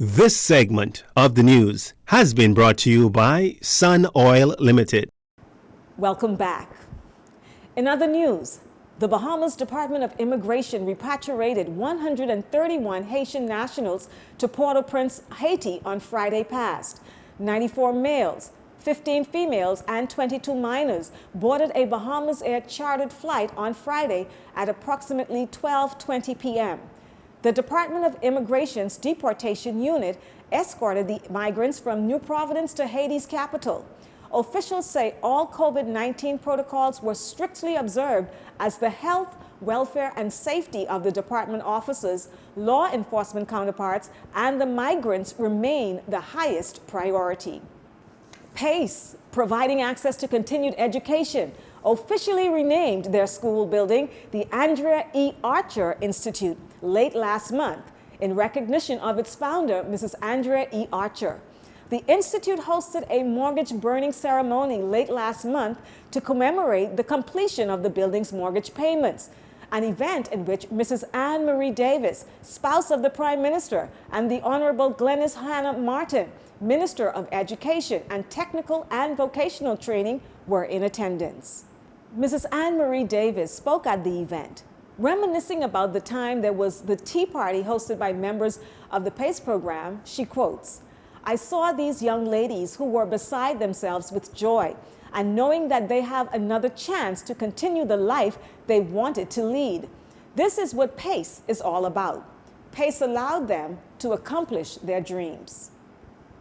This segment of the news has been brought to you by Sun Oil Limited. Welcome back. In other news, the Bahamas Department of Immigration repatriated 131 Haitian nationals to Port-au-Prince, Haiti on Friday past. 94 males, 15 females, and 22 minors boarded a Bahamas Air chartered flight on Friday at approximately 12:20 p.m. The Department of Immigration's deportation unit escorted the migrants from New Providence to Haiti's capital. Officials say all COVID-19 protocols were strictly observed as the health, welfare, and safety of the department officers, law enforcement counterparts, and the migrants remain the highest priority. PACE, providing access to continued education, officially renamed their school building the Andrea E. Archer Institute late last month in recognition of its founder, Mrs. Andrea E. Archer. The institute hosted a mortgage burning ceremony late last month to commemorate the completion of the building's mortgage payments, an event in which Mrs. Anne Marie Davis, spouse of the Prime Minister, and the Honorable Glenys Hannah Martin, Minister of Education and Technical and Vocational Training, were in attendance. Mrs. Anne Marie Davis spoke at the event, reminiscing about the time there was the tea party hosted by members of the PACE program. She quotes, "I saw these young ladies who were beside themselves with joy and knowing that they have another chance to continue the life they wanted to lead. This is what PACE is all about. PACE allowed them to accomplish their dreams."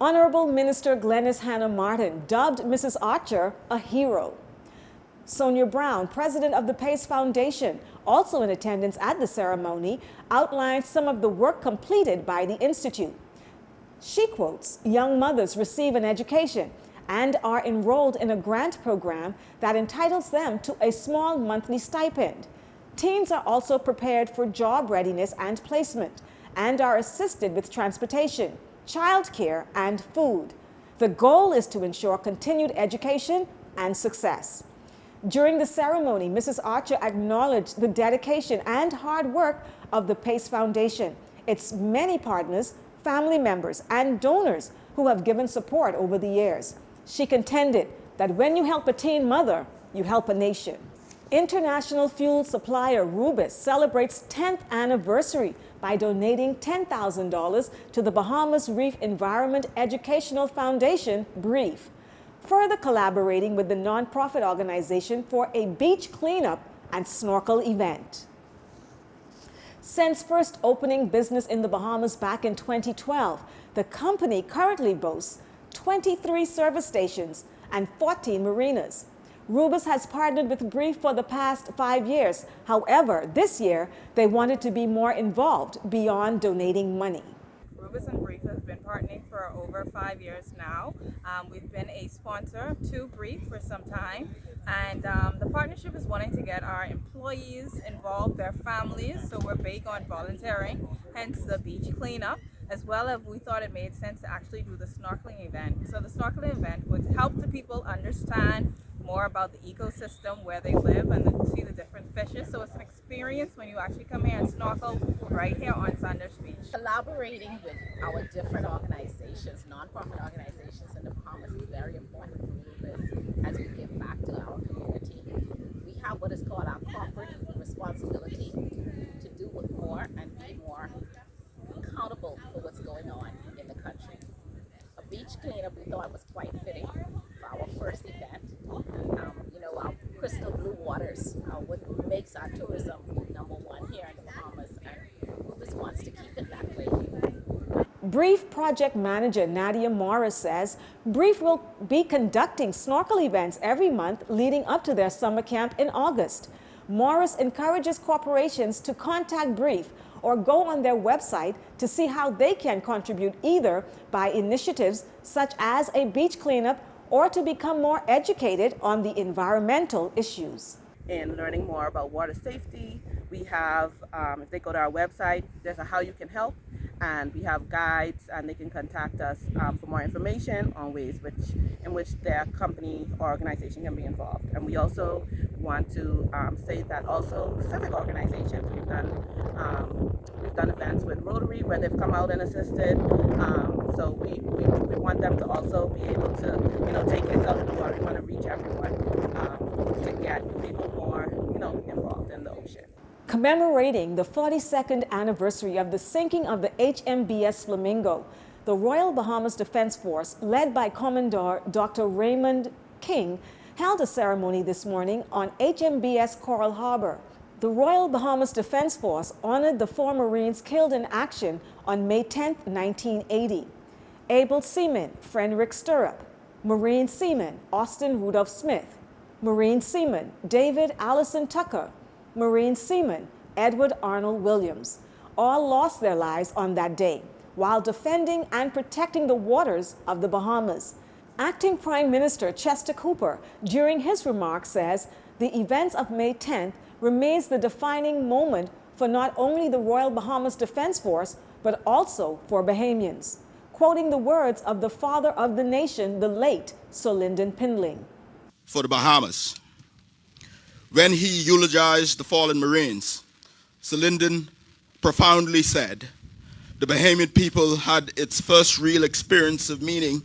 Honorable Minister Glenys Hannah Martin dubbed Mrs. Archer a hero. Sonia Brown, president of the PACE Foundation, also in attendance at the ceremony, outlined some of the work completed by the institute. She quotes, "Young mothers receive an education and are enrolled in a grant program that entitles them to a small monthly stipend. Teens are also prepared for job readiness and placement and are assisted with transportation, childcare, and food. The goal is to ensure continued education and success." During the ceremony, Mrs. Archer acknowledged the dedication and hard work of the PACE Foundation, its many partners, family members, and donors who have given support over the years. She contended that when you help a teen mother, you help a nation. International fuel supplier Rubis celebrates 10th anniversary by donating $10,000 to the Bahamas Reef Environment Educational Foundation, BREEF, further collaborating with the nonprofit organization for a beach cleanup and snorkel event. Since first opening business in the Bahamas back in 2012, the company currently boasts 23 service stations and 14 marinas. Rubis has partnered with BREEF for the past 5 years. However, this year, they wanted to be more involved beyond donating money. Rubis and BREEF have been partnering for over 5 years now. We've been a sponsor to BREEF for some time, and the partnership is wanting to get our employees involved, their families, so we're big on volunteering, hence the beach cleanup, as well as we thought it made sense to actually do the snorkeling event. So the snorkeling event would help the people understand more about the ecosystem where they live and see the different fishes. So it's an experience when you actually come here and snorkel right here on Sanders Beach. Collaborating with our different organizations, nonprofit organizations in the Bahamas is very important for Rubis as we give back to our community. We have what is called our corporate responsibility to do more and be more accountable for what's going on in the country. A beach cleanup we thought was quite fitting for our first event. Our crystal blue waters are what makes our tourism #1 here in the Bahamas, and Rubis wants to keep it that way. BREEF project manager Nadia Morris says BREEF will be conducting snorkel events every month leading up to their summer camp in August. Morris encourages corporations to contact BREEF or go on their website to see how they can contribute either by initiatives such as a beach cleanup or to become more educated on the environmental issues. And learning more about water safety, we have, if they go to our website, there's a how you can help. and we have guides, and they can contact us for more information on ways in which their company or organization can be involved. And we also want to say that also civic organizations, we've done events with Rotary where they've come out and assisted. So we want them to also be able to take kids out in the water. We want to reach everyone to get people more involved in the ocean. Commemorating the 42nd anniversary of the sinking of the HMBS Flamingo, the Royal Bahamas Defense Force, led by Commodore Dr. Raymond King, held a ceremony this morning on HMBS Coral Harbor. The Royal Bahamas Defense Force honored the 4 Marines killed in action on May 10, 1980. Able Seaman Frederick Stirrup, Marine Seaman Austin Rudolph Smith, Marine Seaman David Allison Tucker, Marine Seaman Edward Arnold Williams, all lost their lives on that day while defending and protecting the waters of the Bahamas. Acting Prime Minister Chester Cooper, during his remarks, says the events of May 10th remains the defining moment for not only the Royal Bahamas Defense Force, but also for Bahamians. Quoting the words of the father of the nation, the late Sir Lyndon Pindling. For the Bahamas, when he eulogized the fallen Marines, Sir Lyndon profoundly said, the Bahamian people had its first real experience of meaning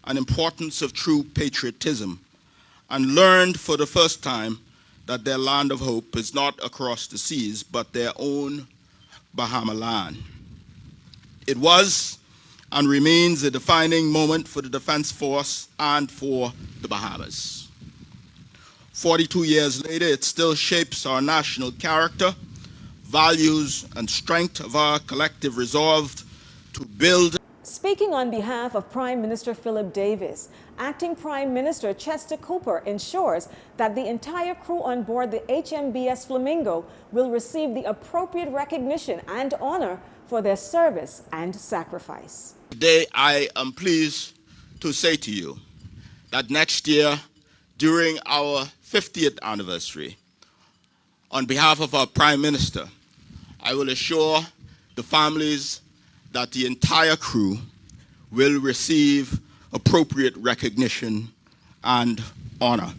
and importance of true patriotism, and learned for the first time that their land of hope is not across the seas, but their own Bahama land. It was and remains a defining moment for the Defense Force and for the Bahamas. 42 years later, it still shapes our national character, values, and strength of our collective resolve to build. Speaking on behalf of Prime Minister Philip Davis, Acting Prime Minister Chester Cooper ensures that the entire crew on board the HMBS Flamingo will receive the appropriate recognition and honor for their service and sacrifice. Today, I am pleased to say to you that next year, during our 50th anniversary, on behalf of our Prime Minister, I will assure the families that the entire crew will receive appropriate recognition and honor.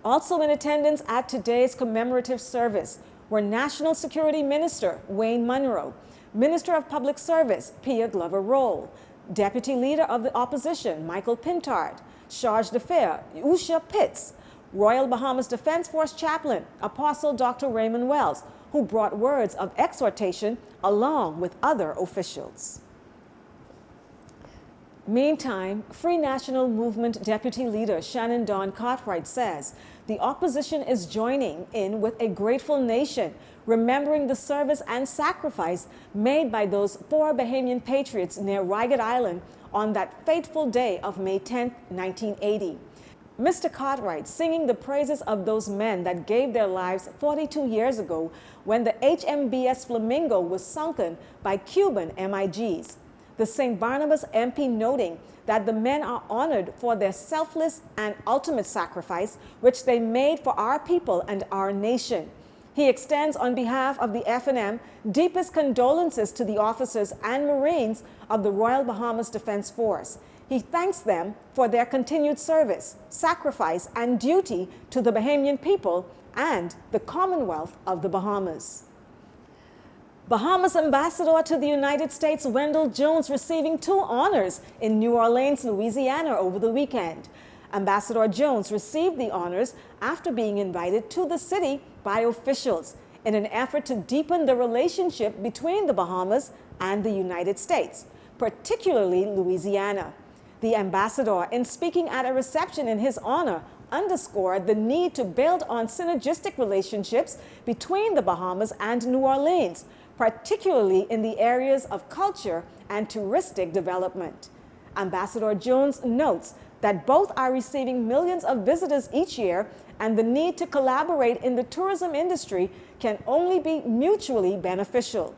Also in attendance at today's commemorative service were National Security Minister Wayne Munro, Minister of Public Service Pia Glover-Roll, Deputy Leader of the Opposition Michael Pintard, Charge d'Affaires Usha Pitts, Royal Bahamas Defense Force Chaplain Apostle Dr. Raymond Wells, who brought words of exhortation along with other officials. Meantime, Free National Movement Deputy Leader Shannon Dawn Cartwright says the opposition is joining in with a grateful nation, remembering the service and sacrifice made by those 4 Bahamian patriots near Ragged Island on that fateful day of May 10, 1980. Mr. Cartwright singing the praises of those men that gave their lives 42 years ago when the HMBS Flamingo was sunken by Cuban MiGs. The St. Barnabas MP noting that the men are honored for their selfless and ultimate sacrifice, which they made for our people and our nation. He extends on behalf of the F&M deepest condolences to the officers and Marines of the Royal Bahamas Defense Force. He thanks them for their continued service, sacrifice, and duty to the Bahamian people and the Commonwealth of the Bahamas. Bahamas Ambassador to the United States Wendell Jones receiving 2 honors in New Orleans, Louisiana over the weekend. Ambassador Jones received the honors after being invited to the city by officials in an effort to deepen the relationship between the Bahamas and the United States, particularly Louisiana. The ambassador, in speaking at a reception in his honor, underscored the need to build on synergistic relationships between the Bahamas and New Orleans, particularly in the areas of culture and touristic development. Ambassador Jones notes that both are receiving millions of visitors each year, and the need to collaborate in the tourism industry can only be mutually beneficial.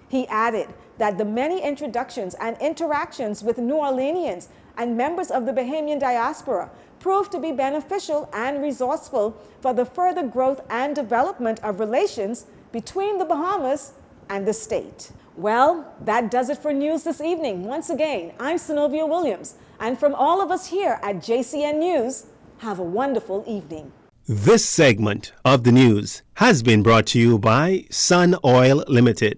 He added that the many introductions and interactions with New Orleanians and members of the Bahamian diaspora proved to be beneficial and resourceful for the further growth and development of relations between the Bahamas and the state. Well, that does it for news this evening. Once again, I'm Synovia Williams, and from all of us here at JCN News, have a wonderful evening. This segment of the news has been brought to you by Sun Oil Limited.